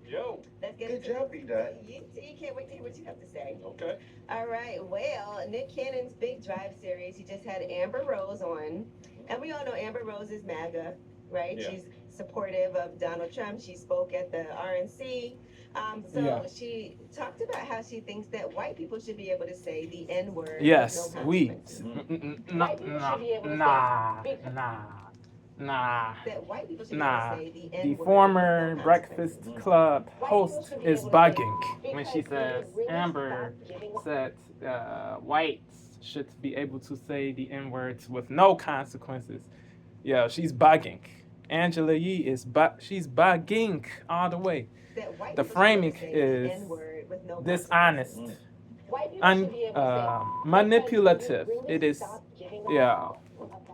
Yo. Let's get Good into job, B-Dot. you can't wait to hear what you have to say. Okay. All right. Well, Nick Cannon's Big Drive series, he just had Amber Rose on. And we all know Amber Rose is MAGA, right? Yeah. She's supportive of Donald Trump. She spoke at the RNC. Yeah. So she talked about how she thinks that white people should be able to say the N word with no Yes, we. consequences. Nah, White people nah, should be able to nah, say nah, nah, that white people should be able to nah. say the The N word with no former Breakfast consequences. Club White people host should be is able to say bugging when she says Amber said whites should be able to say the N words with no consequences. Yeah, she's bugging. Angela Yee is she's bugging all the way. That white The people should be able framing to say the is N word with no dishonest, consequences. White people should be able to say manipulative. It is, yeah,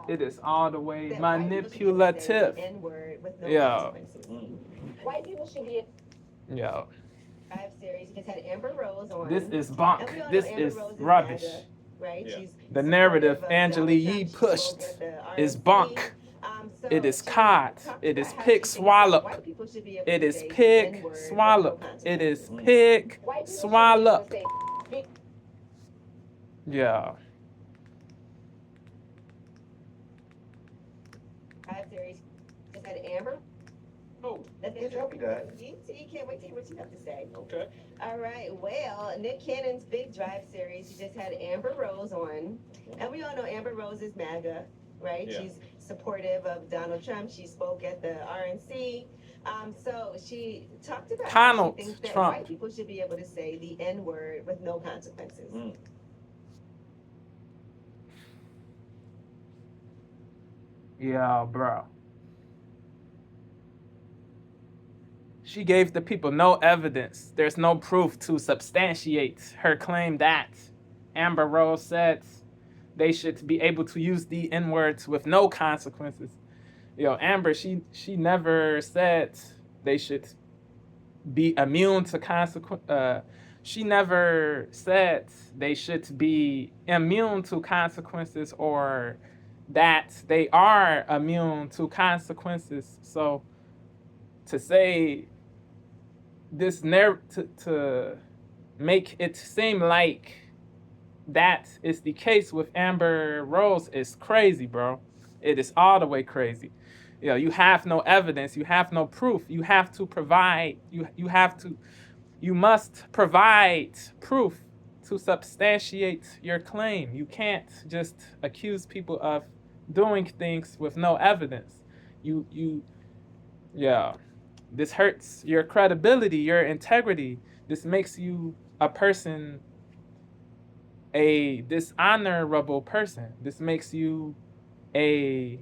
it is all the way that white people should be able to say manipulative. the N word with no Yeah, consequences. White people should be yeah. Five series. Just had Amber Rose on. This is And bunk. we all know This Amber is Rose is rubbish. MAGA, right? Yeah. She's The narrative supportive of Angela Donald Yee Trump. She pushed spoke at the is RNC. bunk. So It is she cod. talked It about is how pig she thinks that swallop. white people should be able It to is say the pig N word with no swallop. It is consequences. pig White people should be able to swallop. say Yeah. five series. Just had Amber. Oh, Let's good get job, B-Dot. you can't wait to hear what you have to say. Okay. All right. Well, Nick Cannon's Big Drive series, he just had Amber Rose on. And we all know Amber Rose is MAGA, right? Yeah. She's supportive of Donald Trump. She spoke at the RNC. So she talked about how Donald she thinks that Trump. white people should be able to say the N word with no consequences. Yeah, bro. She gave the people no evidence. There's no proof to substantiate her claim that Amber Rose said they should be able to use the N words with no consequences. Yo, Amber, she never said they should be immune to consequence. She never said they should be immune to consequences or that they are immune to consequences. So to say this to make it seem like that is the case with Amber Rose is crazy, bro. It is all the way crazy. You know, you have no evidence, you have no proof. You have to provide you must provide proof to substantiate your claim. You can't just accuse people of doing things with no evidence. You yeah. This hurts your credibility, your integrity. This makes you a person, a dishonorable person. A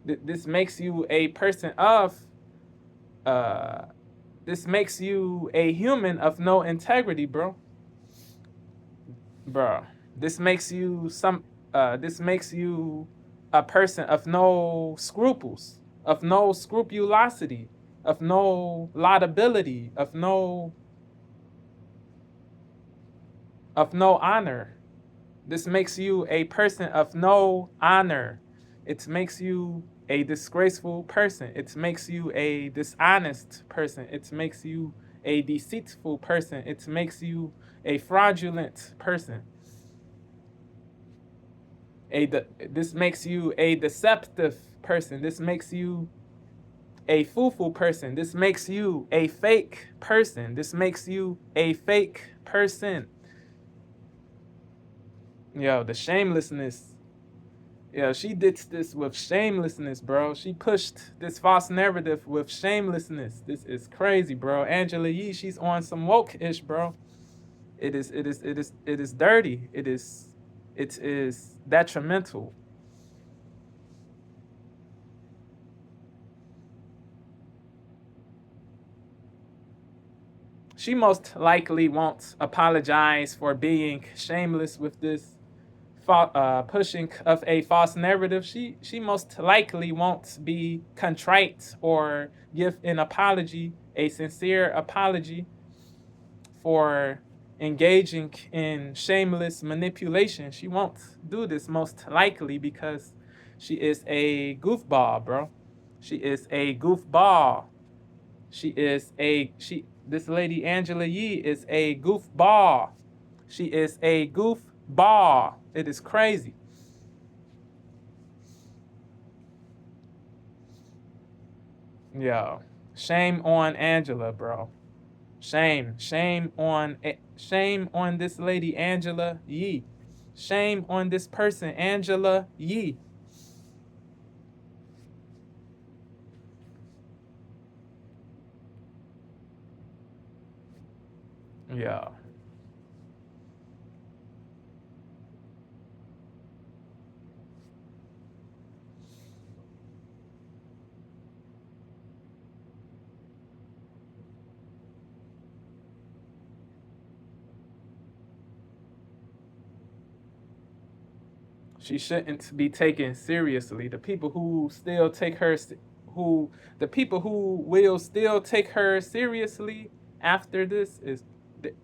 this makes you a person of uh this makes you a human of no integrity, bro. Bro. This makes you this makes you a person of no scruples, of no scrupulosity, of no laudability, of no honor. This makes you a person of no honor. It makes you a disgraceful person. It makes you a dishonest person. It makes you a deceitful person. It makes you a fraudulent person. This makes you a deceptive person. This makes you a foo-foo person. This makes you a fake person. This makes you a fake person. Yo, the shamelessness. Yo, she did this with shamelessness, bro. She pushed this false narrative with shamelessness. This is crazy, bro. Angela Yee, she's on some woke-ish, bro. It is dirty. It is detrimental. She most likely won't apologize for being shameless with this pushing of a false narrative. She most likely won't be contrite or give an apology, a sincere apology for engaging in shameless manipulation. She won't do this most likely because she is a goofball, bro. She is a goofball. This lady Angela Yee is a goofball. She is a goofball. It is crazy. Yo, shame on Angela, bro. Shame on this lady Angela Yee. Shame on this person Angela Yee. Yeah. She shouldn't be taken seriously. The people who will still take her seriously after this is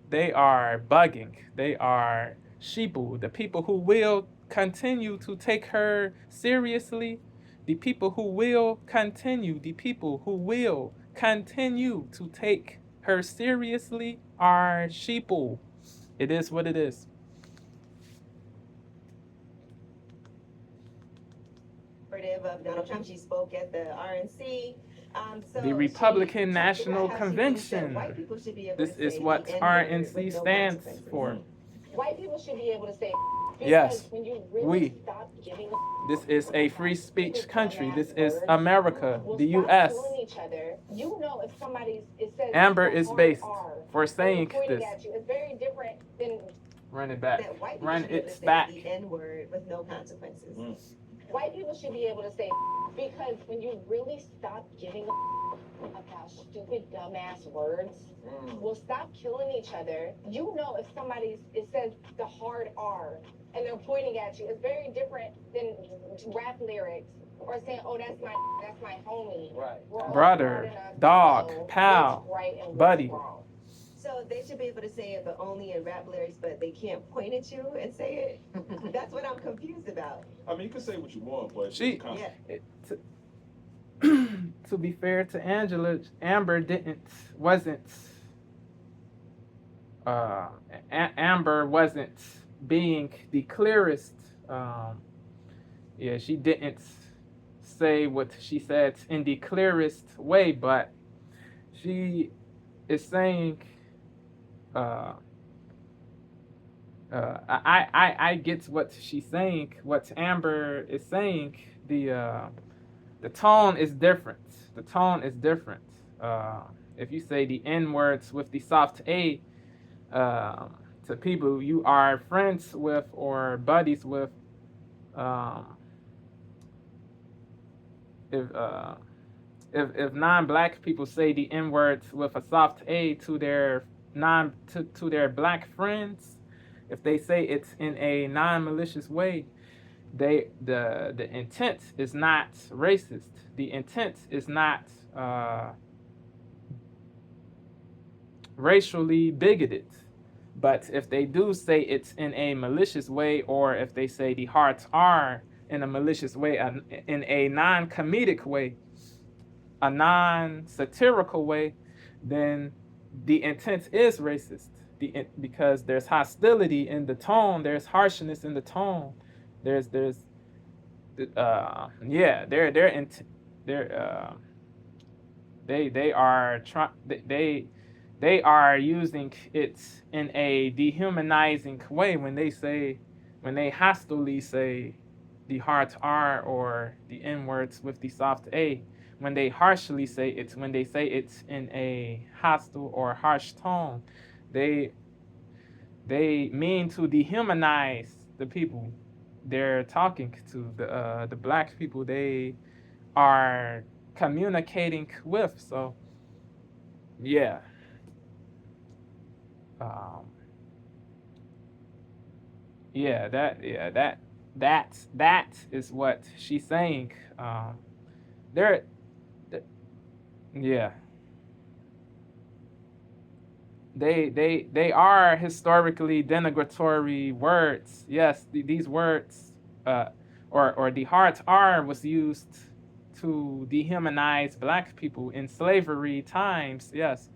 they are bugging. They are sheeple. The people who will continue to take her seriously, the people who will continue to take her seriously are sheeple. It is what it is. Of Donald Trump, she spoke at the RNC. The Republican National Convention. This is what RNC stands for. White people should be able to say, yes, when you really stop giving this is a free speech country. This is America, the U.S. You know, if somebody says Amber is based for saying this. It's very different than run it back. Run it back. The N-word with no consequences. White people should be able to say, because when you really stop giving about stupid, dumbass words, we'll stop killing each other. You know, if it says the hard R and they're pointing at you, it's very different than rap lyrics or saying, oh, that's my homie. Right. Brother, dog, pal, buddy. So they should be able to say it, but only in rap lyrics, but they can't point at you and say it? That's what I'm confused about. I mean, you can say what you want, but to be fair to Angela, Amber wasn't being the clearest. She didn't say what she said in the clearest way, but she is saying, I get what she's saying. What Amber is saying, the tone is different. The tone is different. If you say the N words with the soft A to people you are friends with or buddies with, if non-black people say the N words with a soft A to their to their black friends, if they say it's in a non-malicious way, the intent is not racist. The intent is not racially bigoted. But if they do say it's in a malicious way, or if they say the hearts are in a malicious way, in a non-comedic way, a non-satirical way, then the intent is racist. Because there's hostility in the tone, there's harshness in the tone, they are using it in a dehumanizing way when they hostilely say the hard R or the N words with the soft A. When they harshly say it, when they say it's in a hostile or harsh tone, they mean to dehumanize the people they're talking to, the black people they are communicating with. So yeah. That is what she's saying. They are historically denigratory words. Yes, these words, or the hard R was used to dehumanize black people in slavery times. Yes,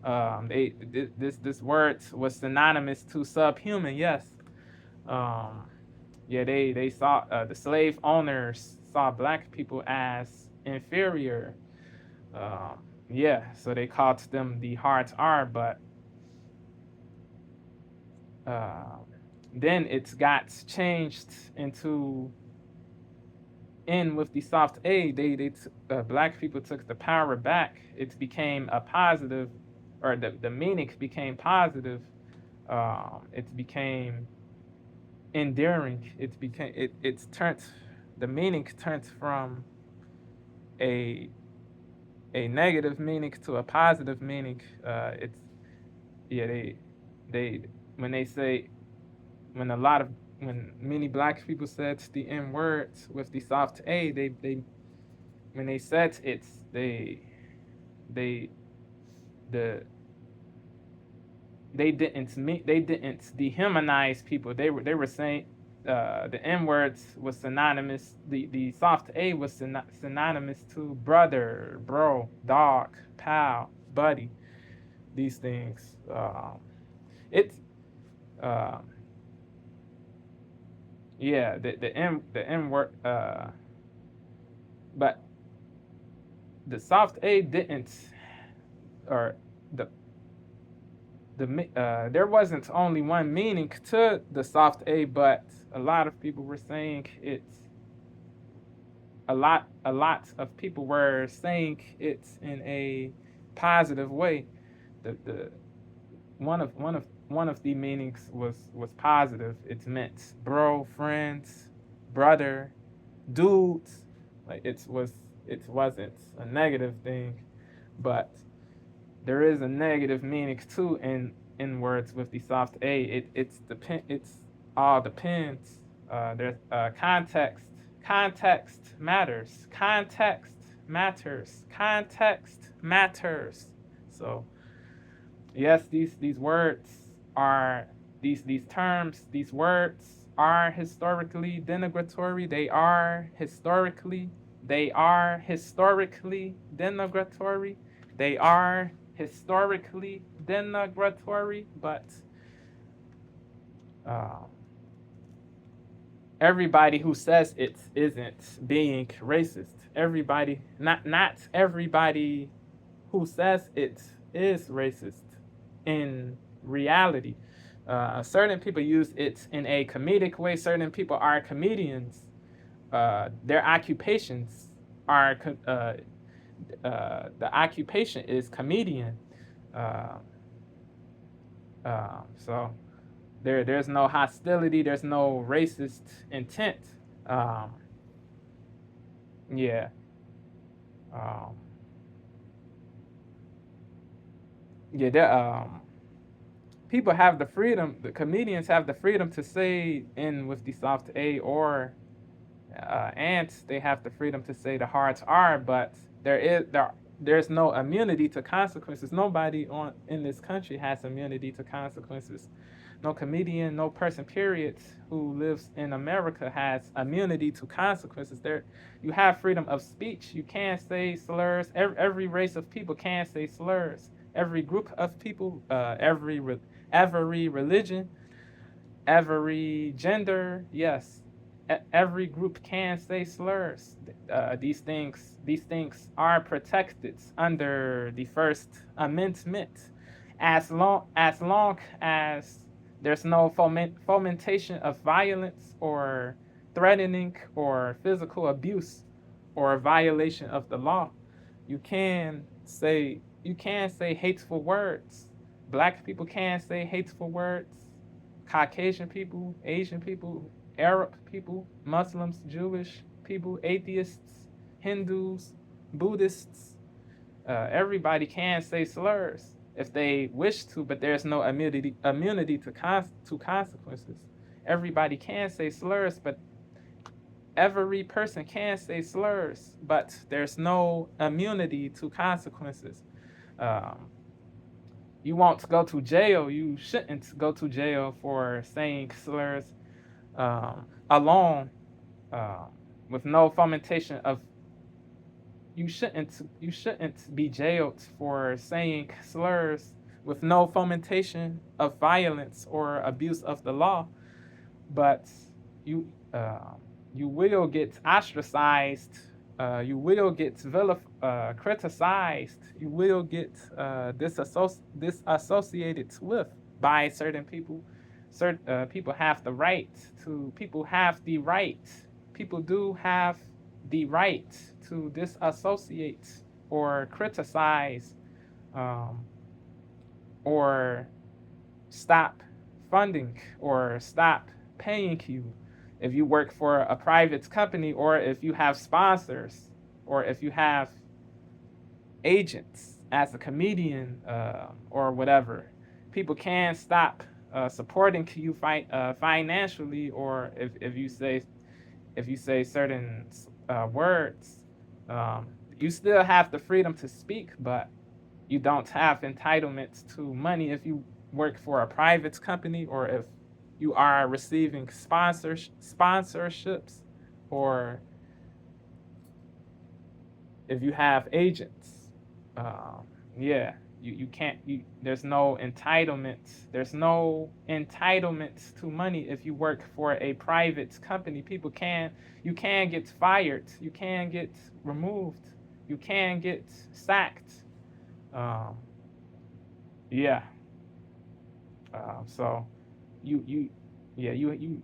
this word was synonymous to subhuman. Yes, yeah, they saw the slave owners saw black people as inferior. Yeah, so they called them the hard R, but then it got changed into in with the soft A. Black people took the power back. It became a positive, or the meaning became positive. It became endearing. It's turned, the meaning turned from a negative meaning to a positive meaning. It's yeah they when they say when a lot of when many black people said the N word with the soft A, they when they said it, they the they didn't dehumanize people. They were saying the N words was synonymous. The soft A was synonymous to brother, bro, dog, pal, buddy. These things. It's yeah. The N word. But the soft A didn't, or there wasn't only one meaning to the soft A, but a lot of people were saying it's a lot of people were saying it in a positive way. The one of the meanings was positive. It meant bro, friends, brother, dudes. Like it wasn't a negative thing, but there is a negative meaning too in words with the soft A. It's all depends. There's context. Context matters. Context matters. Context matters. So yes, these words are these terms, these words are historically denigratory. They are historically denigratory. They are historically denigratory, but everybody who says it isn't being racist. Everybody, not everybody who says it is racist in reality. Certain people use it in a comedic way. Certain people are comedians. Their occupations are the occupation is comedian. So there's no hostility. There's no racist intent. Yeah. Yeah. People have the freedom. The comedians have the freedom to say in with the soft A, or and they have the freedom to say the hard R, but there's no immunity to consequences. Nobody in this country has immunity to consequences. No comedian, no person, period, who lives in America has immunity to consequences. You have freedom of speech. You can say slurs. Every race of people can say slurs. Every group of people, every religion, every gender, yes, every group can say slurs. These things are protected under the First Amendment, as long as there's no fomentation of violence or threatening or physical abuse or violation of the law. You can say hateful words. Black people can say hateful words. Caucasian people, Asian people, Arab people, Muslims, Jewish people, atheists, Hindus, Buddhists. Everybody can say slurs if they wish to, but there's no immunity to consequences. Everybody can say slurs, but every person can say slurs, but there's no immunity to consequences. You won't go to jail. You shouldn't go to jail for saying slurs alone, with no fomentation of shouldn't be jailed for saying slurs with no fomentation of violence or abuse of the law, but you uh, you will get ostracized. You will get criticized. You will get disassociated with by certain people. Certain people have the right to. People have the right. People do have the right to disassociate or criticize, um, or stop funding or stop paying you if you work for a private company, or if you have sponsors, or if you have agents as a comedian, or whatever. People can stop supporting you financially, or if you say certain words. um, you still have the freedom to speak, but you don't have entitlements to money if you work for a private company, or if you are receiving sponsorships, or if you have agents. Um, yeah, you can't. There's no entitlement. There's no entitlement to money if you work for a private company. You can get fired. You can get removed. You can get sacked. Um, yeah. So you yeah you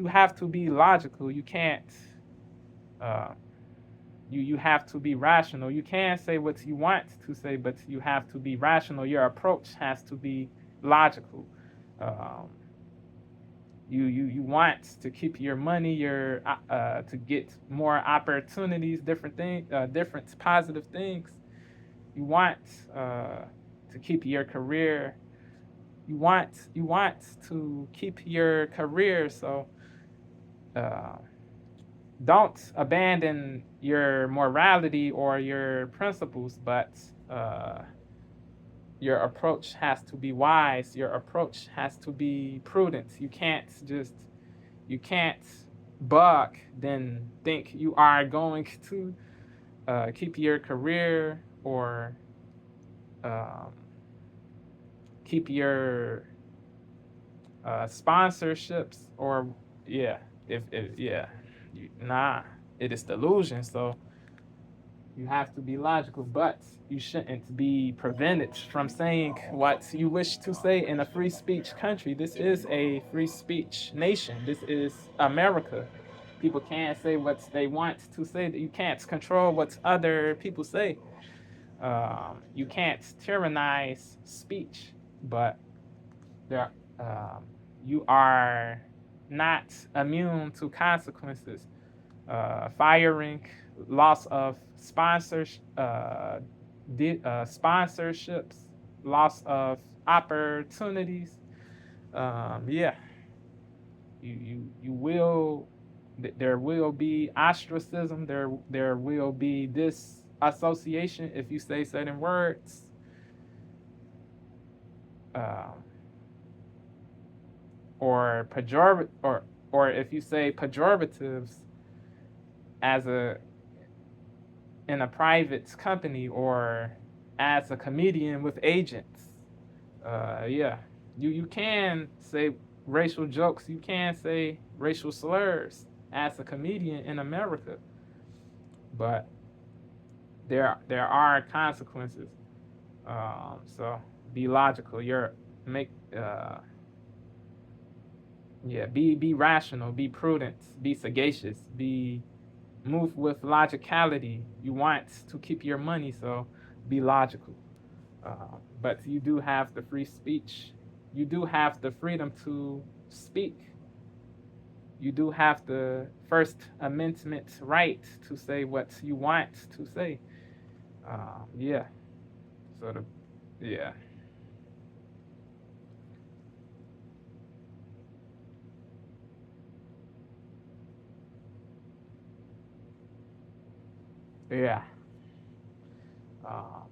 have to be logical. You can't. Uh, you have to be rational. You can say what you want to say, but you have to be rational. Your approach has to be logical. Um, you want to keep your money, to get more opportunities, different positive things. You want to keep your career. You want to keep your career. So uh, don't abandon your morality or your principles, but your approach has to be wise. Your approach has to be prudent. You can't bug, then think you are going to keep your career, or um, keep your sponsorships, or yeah, if yeah, it is delusion. So you have to be logical, but you shouldn't be prevented from saying what you wish to say in a free speech country. This is a free speech nation. This is America. People can say what they want to say. You can't control what other people say. You can't tyrannize speech, but there, you are not immune to consequences. Firing, loss of sponsorships, loss of opportunities. Yeah, you will. There will be ostracism. There will be disassociation if you say certain words. Um, or if you say pejoratives as in a private company, or as a comedian with agents. Yeah, you can say racial jokes. You can say racial slurs as a comedian in America, but there are consequences. So be logical. Make yeah, be rational, be prudent, be sagacious, move with logicality. You want to keep your money, so be logical. But you do have the free speech. You do have the freedom to speak. You do have the First Amendment right to say what you want to say. Yeah. Sort of. Yeah. Yeah. Um,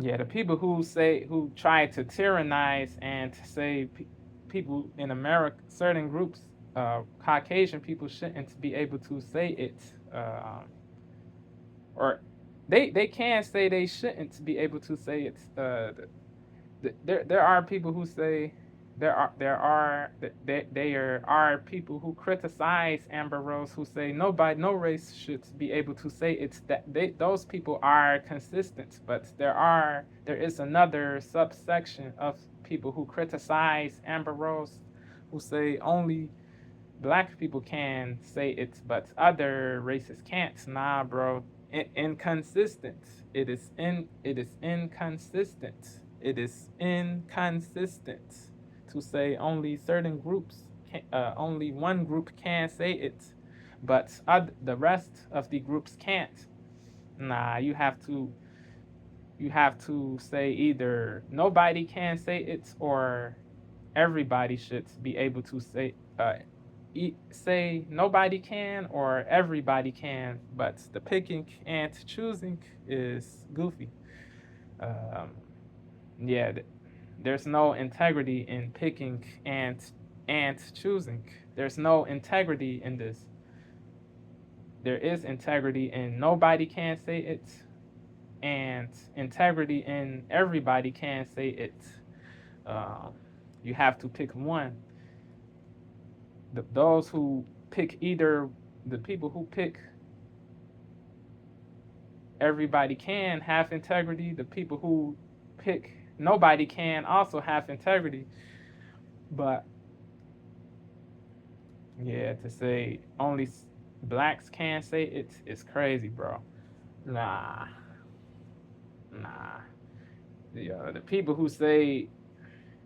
Yeah, the people who try to tyrannize and to say people in America, certain groups, Caucasian people shouldn't be able to say it, or they can say they shouldn't be able to say it. There are people who say there are people who criticize Amber Rose who say no race should be able to say it's that those people are consistent, but there is another subsection of people who criticize Amber Rose who say only black people can say it, but other races can't. Nah, bro. Inconsistent. It is inconsistent. It is inconsistent to say only certain groups only one group can say it, but the rest of the groups can't. Nah, you have to say either nobody can say it or everybody should be able to say say nobody can or everybody can, but the picking and choosing is goofy. Um, yeah, there's no integrity in picking and choosing. There's no integrity in this. There is integrity in nobody can say it, and integrity in everybody can say it. You have to pick one. Those who pick either the people who pick everybody can have integrity. The people who pick nobody can also have integrity. But yeah, to say only blacks can say it's crazy, bro. Nah, nah. The people who say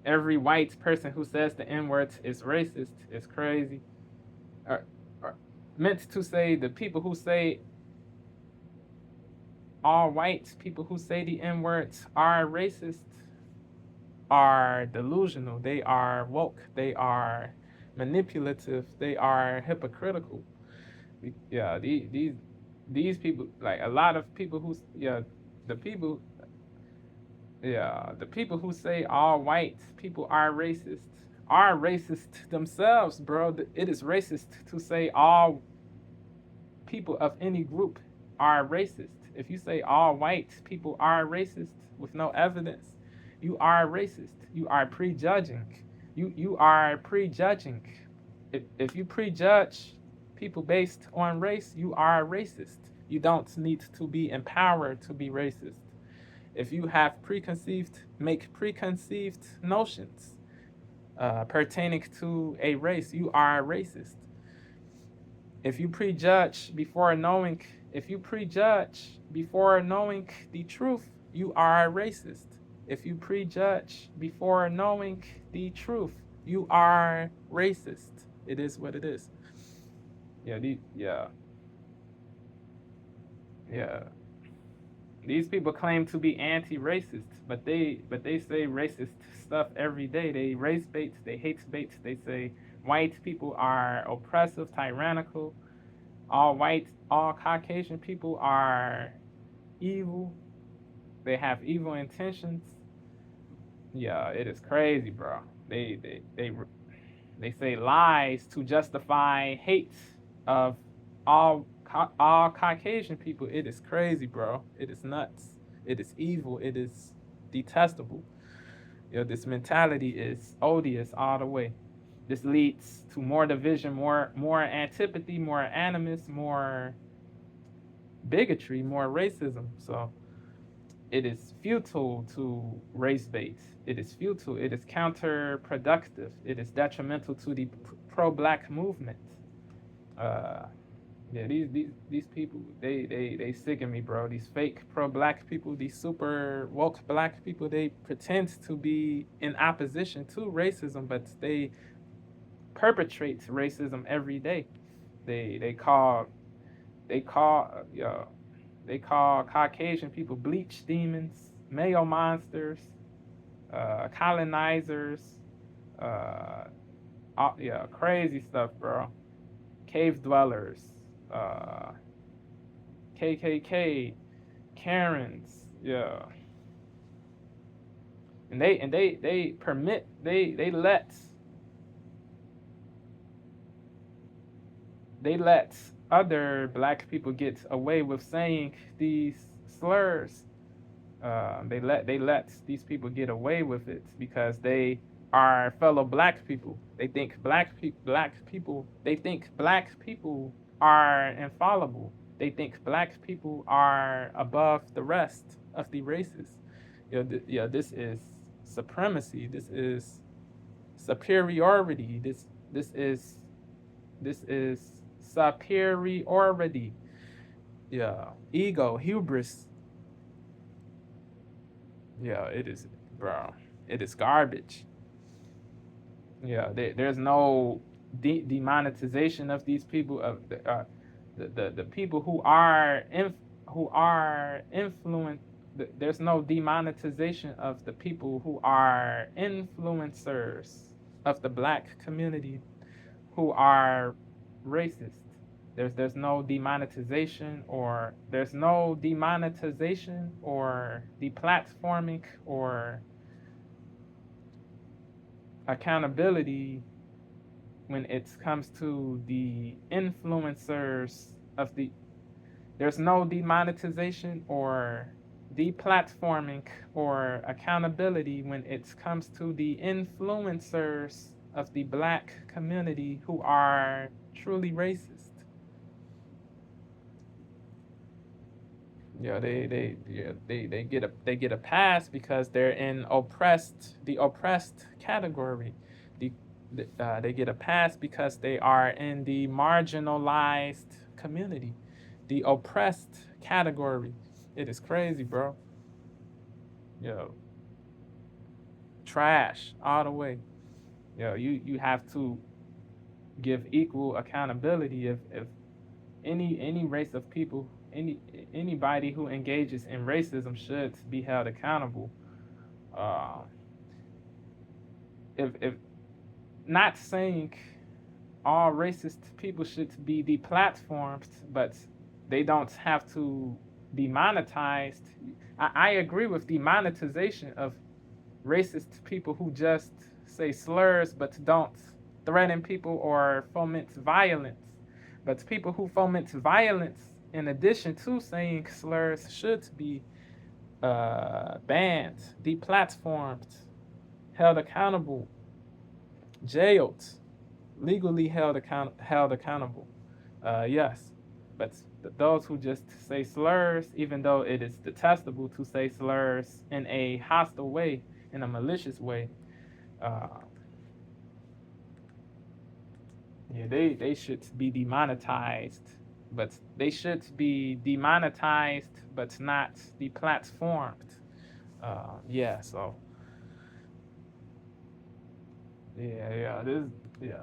every white person who says the N-word is racist is crazy. Or meant to say the people who say all white people who say the N-words are racist are delusional. They are woke. They are manipulative. They are hypocritical. Yeah, these people, like a lot of people who the people the people who say all white people are racist themselves, bro. It is racist to say all people of any group are racist. If you say all white people are racist with no evidence, you are racist. You are prejudging. You are prejudging. If you prejudge people based on race, you are racist. You don't need to be empowered to be racist. If you have make preconceived notions pertaining to a race, you are racist. If you prejudge before knowing the truth, you are racist. If you prejudge before knowing the truth, you are racist. It is what it is. Yeah. These people claim to be anti-racist, but they say racist stuff every day. They race bait, they hate bait. They say white people are oppressive, tyrannical. All Caucasian people are evil. They have evil intentions. Yeah, it is crazy, bro. They say lies to justify hate of all Caucasian people. It is crazy, bro. It is nuts. It is evil. It is detestable. This mentality is odious all the way. This leads to more division, more antipathy, more animus, more bigotry, more racism. So it is futile to race bait. It is futile. It is counterproductive. It is detrimental to the pro-black movement. These people, they sicken me, bro. These fake pro-black people, these super woke black people, they pretend to be in opposition to racism, but they perpetrate racism every day. They call Caucasian people bleach demons, male monsters, colonizers, crazy stuff, bro. Cave dwellers, KKK, Karens, And they permit, they let other black people get away with saying these slurs. They let these people get away with it because they are fellow black people. They think they think black people are infallible. They think black people are above the rest of the races. This is supremacy. This is superiority. This is superiority. Yeah, ego, hubris. Yeah, it is, bro. It is garbage. Yeah, there's no demonetization of these people, of the people who are influenced. There's no demonetization of the people who are influencers of the black community who are racist. There's no demonetization or deplatforming or accountability when it comes to the influencers of the. There's no demonetization or deplatforming or accountability when it comes to the influencers of the black community who are truly racist. Yeah, they get a pass because they're in the oppressed category. They get a pass because they are in the marginalized community, the oppressed category. It is crazy, bro. Yo, trash all the way. Yo, you have to give equal accountability if any race of people, anybody who engages in racism should be held accountable. If not saying all racist people should be deplatformed, but they don't have to be monetized. I agree with demonetization of racist people who just say slurs but don't threaten people or foment violence. But people who foment violence in addition to saying slurs should be banned, deplatformed, held accountable, jailed, legally held accountable. Yes, but those who just say slurs, even though it is detestable to say slurs in a hostile way, in a malicious way, yeah, they should be demonetized, but they should be demonetized, but not deplatformed. Yeah, so yeah, it is, yeah.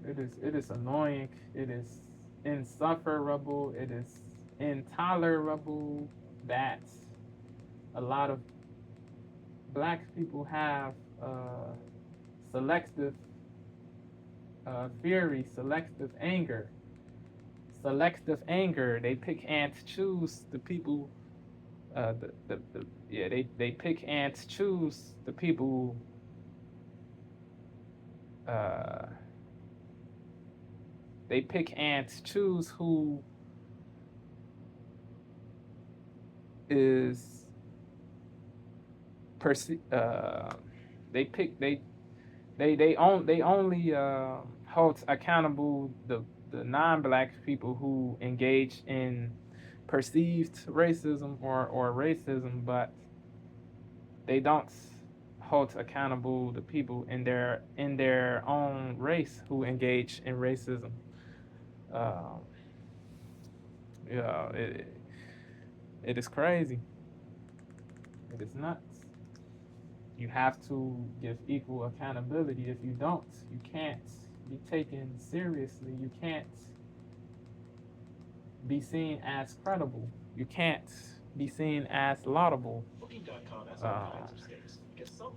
It is annoying. It is insufferable. It is intolerable that a lot of black people have selective fury, selective anger. Selective anger. They pick and choose the people. They pick and choose the people. They pick and choose who is they only hold accountable the non-black people who engage in perceived racism or racism, but they don't hold accountable the people in their own race who engage in racism. Yeah, it is crazy. It is nuts. You have to give equal accountability. If you don't, you can't be taken seriously. You can't be seen as credible. You can't be seen as laudable.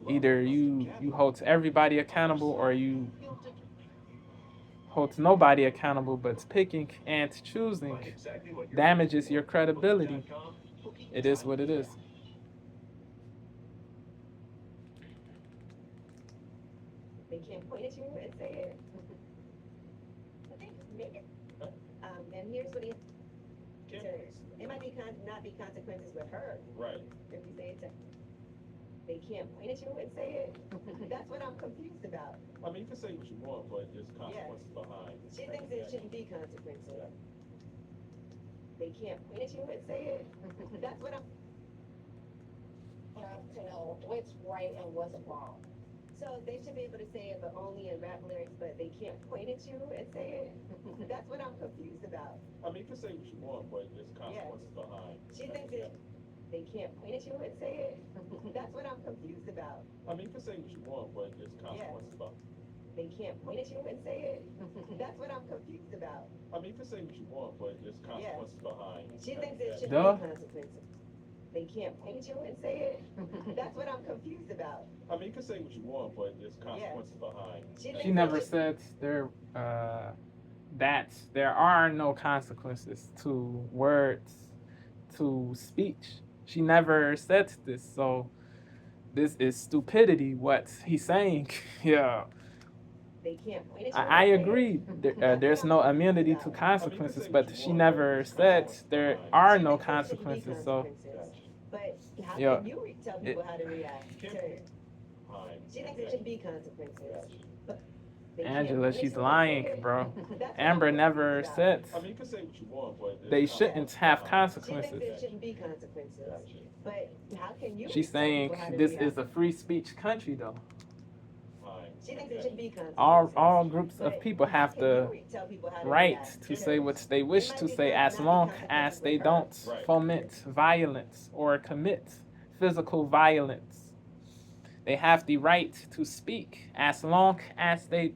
Either you hold everybody accountable or you holds nobody accountable, but picking and choosing damages your credibility. It is what it is. They can't point at you and say it. Okay, make it. And here's what he says. It might be not be consequences with her. Right. If you say it to they can't point at you and say it. That's what I'm confused about. I mean, you can say what you want, but there's consequences behind. She thinks there shouldn't be consequences. They can't point at you and say it. That's what I'm to know what's right and what's wrong. So they should be able to say it, but only in rap lyrics, but they can't point at you and say it. That's what I'm confused about. I mean, you can say what you want, but there's consequences behind. She thinks it. They can't point at you and say it. That's what I'm confused about. I mean, you can say what you want, but there's consequences behind. They can't point at you and say it. That's what I'm confused about. I mean, you can say what you want, but there's consequences behind. She thinks there should Duh. be consequences. They can't point at you and say it. That's what I'm confused about. I mean, you can say what you want, but there's consequences behind. She never said that there are no consequences to words, to speech. She never said this, so this is stupidity what he's saying. Yeah. They can't point at you. I agree. There's no immunity to consequences, but she never said there are no consequences. So, but how yeah, can you tell people how to react to it? She thinks there should be consequences. But they can't Angela, point at she's you and lying, say it. bro. That's what Amber I'm never confused said I mean, you can say what you want, but there's they shouldn't have about. She consequences. thinks there shouldn't be consequences. But how can you She's tell saying people how to this react? is a free speech country, though. She thinks there should be consequences. All groups of people have the right to say what they wish to say as long as they don't foment violence or commit physical violence. They have the right to speak as long as they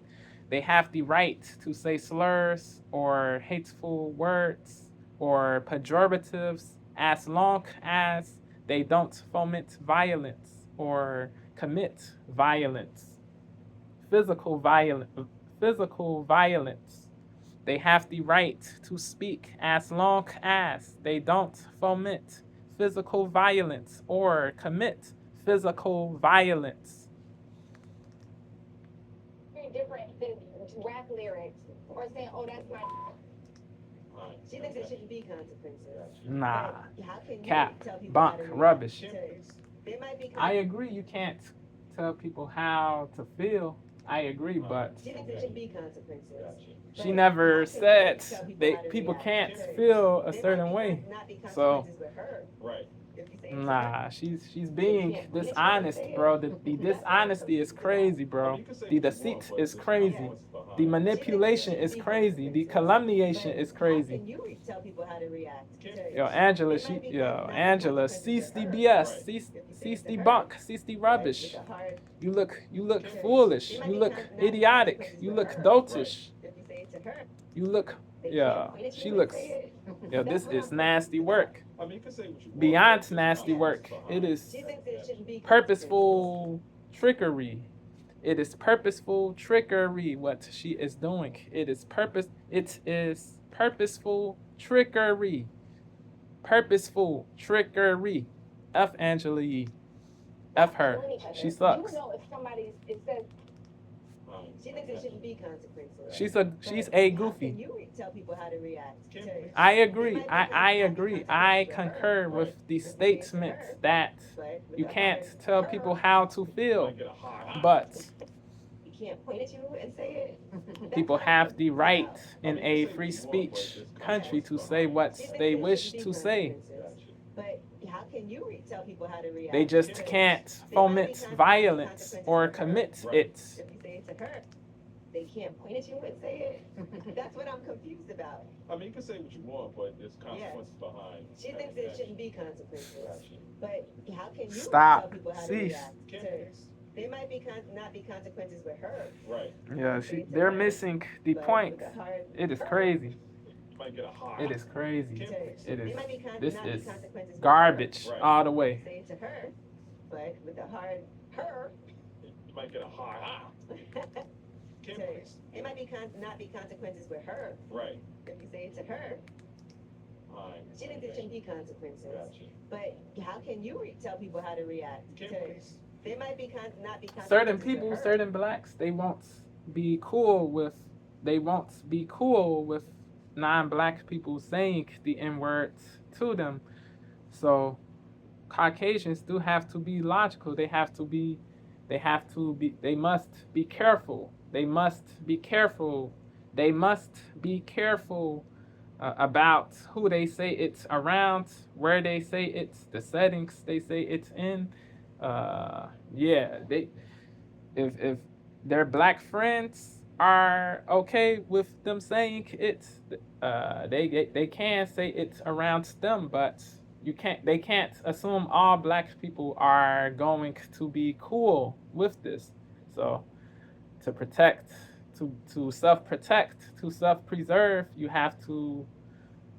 have the right to say slurs or hateful words or pejoratives as long as they don't foment violence or commit violence. Physical violence. They have the right to speak as long as they don't foment physical violence or commit physical violence. Very different than rap lyrics or saying, "Oh, that's my." She thinks there shouldn't be consequences. Nah. But how can you Cap, tell people bunk, how to react rubbish. to it? There might be I agree you can't tell people how to feel. I agree, but She thinks there should be consequences. she never said people can't feel a certain way. So, Right. nah, she's being dishonest, bro. The dishonesty is crazy, bro. The deceit is crazy. The manipulation is crazy. The calumniation is crazy. Yo, Angela, Angela, cease the BS, cease the bunk, cease the rubbish. You look foolish. You look idiotic. You look dotish. You look, she looks, this is nasty work. I mean, you can say what you want. Beyond nasty work. It is purposeful trickery. It is purposeful trickery what she is doing. It is purposeful trickery. Purposeful trickery. F Angela Yee. F her. She sucks. You know, if somebody it says she thinks there shouldn't be consequences. She's a goofy. How can you tell people how to react to it? I agree. I agree. I concur with the statement that you can't tell people how to feel, but You can't point at you and say it. people have the right in a free speech country to say what they wish to say. But how can you tell people how to react? They just can't foment violence or commit it. If you say it to her, they can't point at you and say it. That's what I'm confused about. I mean, you can say what you want, but there's consequences behind. She thinks there shouldn't be consequences. But how can you Stop. tell people how to Cease. react to it? There might be not be consequences with her. Right. Yeah, they're missing the but point. with the hard It is crazy. You might get a hard. It is crazy. It There is. might be This not be is consequences with garbage Right. all the her. way. Say it to her, but with the hard her. You might get a hard. Can't to, please. it might be not be consequences with her. Right. If you say it to her, Fine. she thinks there shouldn't be consequences. Gotcha. But how can you tell people how to react? Can't To, please. there might be not be consequences Certain with people, her. certain blacks, they won't be cool with non-black people saying the N-word to them. So Caucasians do have to be logical. They must be careful. They must be careful. They must be careful about who they say it's around, where they say it's, the settings they say it's in. Yeah, if their black friends are okay with them saying it, they can say it's around them, but they can't assume all black people are going to be cool with this. So to protect, to self-protect, to self-preserve, you have to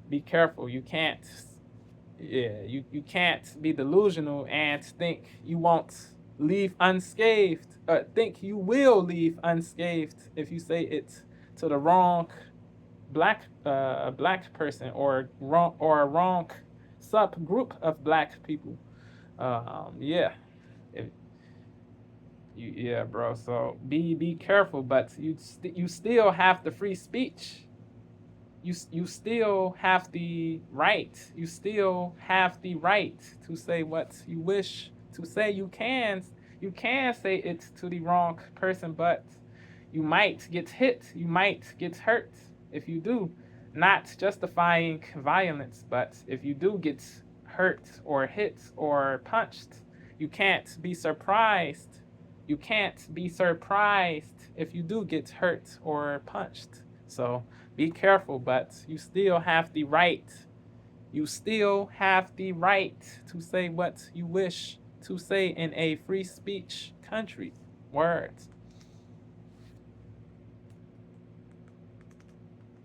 be careful. You can't, yeah, you can't be delusional and think you won't leave unscathed. Think you will leave unscathed if you say it to the wrong black person or a wrong subgroup of black people. Yeah, if, yeah, bro. So be careful, but you still have the free speech. You still have the right. You still have the right to say what you wish to say. You can say it to the wrong person, but you might get hit. You might get hurt if you do. Not justifying violence, but if you do get hurt or hit or punched, you can't be surprised. You can't be surprised if you do get hurt or punched. So be careful, but you still have the right. You still have the right to say what you wish to say in a free speech country. Words.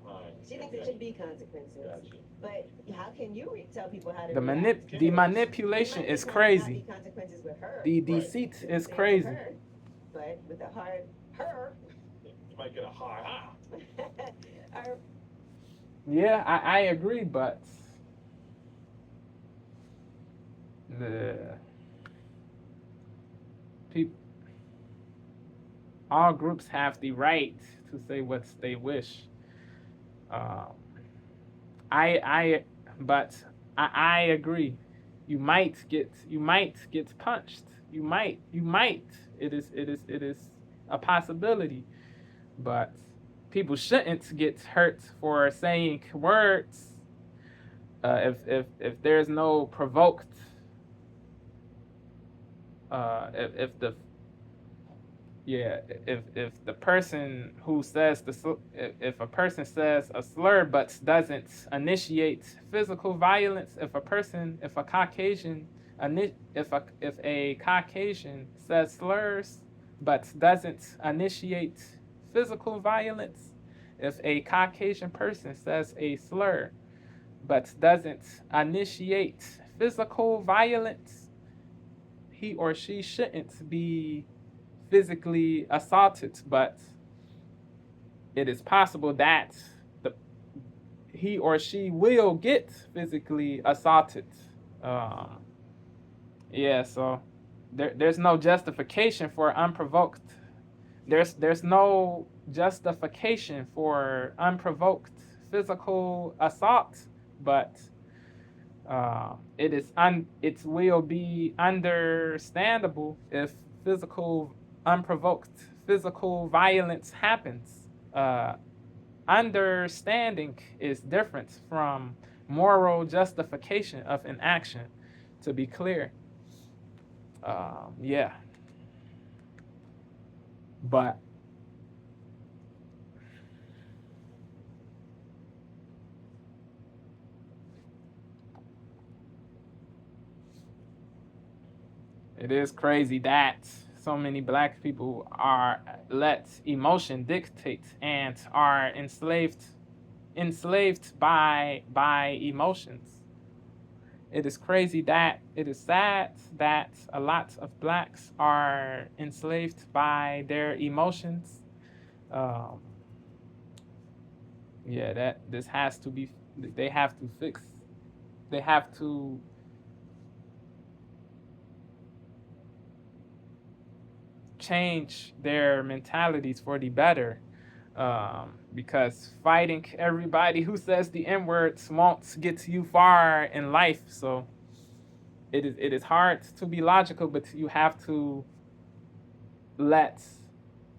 Fine. She thinks there should be consequences. Gotcha. But how can you tell people how to The react? the manipulation is crazy. Not be consequences with her. The Right. deceit If you is say it to crazy. her, but with a hard her, You might get a hard ha. her Yeah, I agree, but the people, all groups have the right to say what they wish. Um, but I agree. You might get punched. You might. It is a possibility, but people shouldn't get hurt for saying words. If there's no provoked, if the yeah, if the person who says if a person says a slur but doesn't initiate physical violence, if a Caucasian if a Caucasian says slurs but doesn't initiate physical violence, if a Caucasian person says a slur but doesn't initiate physical violence, he or she shouldn't be physically assaulted, but it is possible that he or she will get physically assaulted. Yeah, so there's no justification for unprovoked. There's no justification for unprovoked physical assault, but it will be understandable if unprovoked physical violence happens. Understanding is different from moral justification of an action, to be clear. Yeah. But it is crazy that so many black people are let emotion dictate and are enslaved by emotions. It is crazy that it is sad that a lot of blacks are enslaved by their emotions. Um, yeah, this has to be. They have to fix. They have to change their mentalities for the better. Because fighting everybody who says the N-words won't get you far in life. So it is hard to be logical, but you have to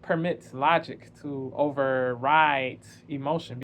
permit logic to override emotion.